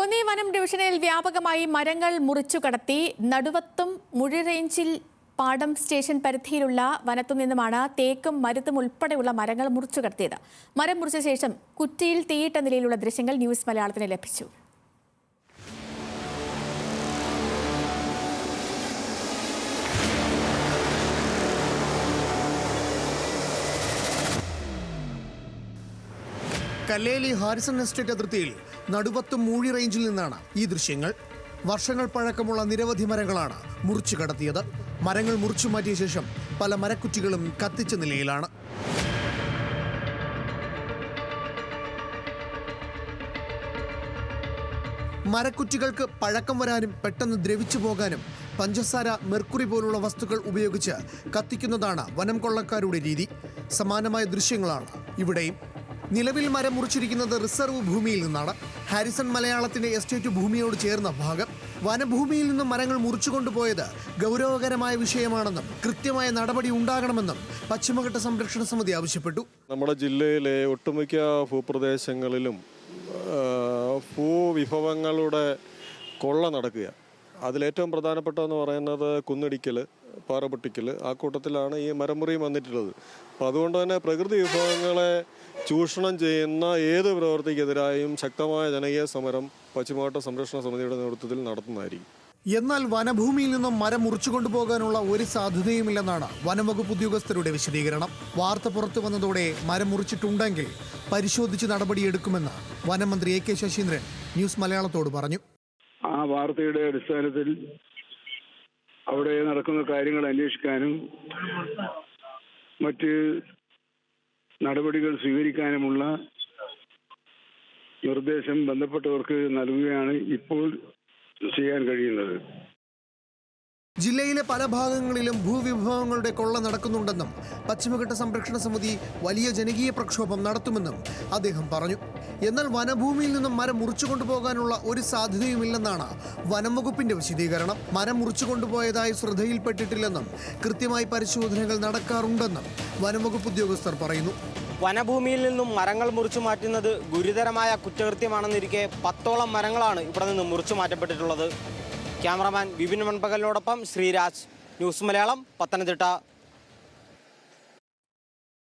കോന്നി വനം ഡിവിഷനിൽ വ്യാപകമായി മരങ്ങൾ മുറിച്ചു കടത്തി. നടുവത്തും മുഴി റേഞ്ചിൽ പാടം സ്റ്റേഷൻ പരിധിയിലുള്ള വനത്തു നിന്നുമാണ് തേക്കും മരുത്തും ഉൾപ്പെടെയുള്ള മരങ്ങൾ മുറിച്ചു കടത്തിയത്. മരം മുറിച്ച ശേഷം കുറ്റിയിൽ തീയിട്ട നിലയിലുള്ള ദൃശ്യങ്ങൾ ന്യൂസ് മലയാളത്തിന് ലഭിച്ചു. കല്ലേലി ഹാരിസൺ എസ്റ്റേറ്റ് അതിർത്തിയിൽ നടുവത്തും മൂഴി റേഞ്ചിൽ നിന്നാണ് ഈ ദൃശ്യങ്ങൾ. വർഷങ്ങൾ പഴക്കമുള്ള നിരവധി മരങ്ങളാണ് മുറിച്ചു കടത്തിയത്. മരങ്ങൾ മുറിച്ചു മാറ്റിയ ശേഷം പല മരക്കുറ്റികളും കത്തിച്ച നിലയിലാണ്. മരക്കുറ്റികൾക്ക് പഴക്കം വരാനും പെട്ടെന്ന് ദ്രവിച്ചു പോകാനും പഞ്ചസാര, മെർക്കുറി പോലുള്ള വസ്തുക്കൾ ഉപയോഗിച്ച് കത്തിക്കുന്നതാണ് വനം കൊള്ളക്കാരുടെ രീതി. സമാനമായ ദൃശ്യങ്ങളാണ് ഇവിടെയും. നിലവിൽ മരം മുറിച്ചിരിക്കുന്നത് റിസർവ് ഭൂമിയിൽ നിന്നാണ്. ഹാരിസൺ മലയാളത്തിന്റെ എസ്റ്റേറ്റ് ഭൂമിയോട് ചേർന്ന ഭാഗം. വനഭൂമിയിൽ നിന്നും മരങ്ങൾ മുറിച്ചുകൊണ്ടുപോയത് ഗൗരവകരമായ വിഷയമാണെന്നും കൃത്യമായ നടപടി ഉണ്ടാകണമെന്നും പശ്ചിമഘട്ട സംരക്ഷണ സമിതി ആവശ്യപ്പെട്ടു. നമ്മുടെ ജില്ലയിലെ ഒട്ടുമിക്ക ഭൂപ്രദേശങ്ങളിലും ഭൂവിഭവങ്ങളുടെ കൊള്ള നടക്കുക. അതിലേറ്റവും പ്രധാനപ്പെട്ടതെന്ന് പറയുന്നത് കുന്നിടിക്കൽ, പാറ പൊട്ടിക്കൽ. ആ കൂട്ടത്തിലാണ് ഈ മരമുറിയും വന്നിട്ടുള്ളത്. അപ്പോൾ അതുകൊണ്ട് തന്നെ പ്രകൃതി വിഭവങ്ങളെ ചൂഷണം ചെയ്യുന്ന ഏത് പ്രവൃത്തിക്കെതിരായും ശക്തമായ ജനകീയ സമരം പശ്ചിമഘട്ട സംരക്ഷണ സമിതിയുടെ നേതൃത്വത്തിൽ നടത്തുന്നതായിരിക്കും. എന്നാൽ വനഭൂമിയിൽ നിന്നും മരം മുറിച്ചുകൊണ്ടുപോകാനുള്ള ഒരു സാധ്യതയുമില്ലെന്നാണ് വനംവകുപ്പ് ഉദ്യോഗസ്ഥരുടെ വിശദീകരണം. വാർത്ത പുറത്തു വന്നതോടെ മരം മുറിച്ചിട്ടുണ്ടെങ്കിൽ പരിശോധിച്ച് നടപടിയെടുക്കുമെന്ന് വനമന്ത്രി എ കെ ശശീന്ദ്രൻ ന്യൂസ് മലയാളത്തോട് പറഞ്ഞു. ആ വാർത്തയുടെ അടിസ്ഥാനത്തിൽ അവിടെ നടക്കുന്ന കാര്യങ്ങൾ അന്വേഷിക്കാനും മറ്റ് നടപടികൾ സ്വീകരിക്കാനുമുള്ള നിർദ്ദേശം ബന്ധപ്പെട്ടവർക്ക് നൽകുകയാണ് ഇപ്പോൾ ചെയ്യാൻ കഴിയുന്നത്. ജില്ലയിലെ പല ഭാഗങ്ങളിലും ഭൂവിഭവങ്ങളുടെ കൊള്ള നടക്കുന്നുണ്ടെന്നും പശ്ചിമഘട്ട സംരക്ഷണ സമിതി വലിയ ജനകീയ പ്രക്ഷോഭം നടത്തുമെന്നും അദ്ദേഹം പറഞ്ഞു. എന്നാൽ വനഭൂമിയിൽ നിന്നും മരം മുറിച്ചുകൊണ്ടുപോകാനുള്ള ഒരു സാധ്യതയുമില്ലെന്നാണ് വനം വകുപ്പിന്റെ വിശദീകരണം. മരം മുറിച്ചുകൊണ്ടുപോയതായി ശ്രദ്ധയിൽപ്പെട്ടിട്ടില്ലെന്നും കൃത്യമായി പരിശോധനകൾ നടക്കാറുണ്ടെന്നും വനം വകുപ്പ് ഉദ്യോഗസ്ഥർ പറയുന്നു. വനഭൂമിയിൽ നിന്നും മരങ്ങൾ മുറിച്ചു മാറ്റുന്നത് ഗുരുതരമായ കുറ്റകൃത്യമാണെന്നിരിക്കെ 10ഓളം മരങ്ങളാണ് ഇവിടെ നിന്ന് മുറിച്ചു മാറ്റപ്പെട്ടിട്ടുള്ളത്. ക്യാമറമാൻ വിപിൻ മൺപകലിനോടൊപ്പം ശ്രീരാജ്, ന്യൂസ് മലയാളം, പത്തനംതിട്ട.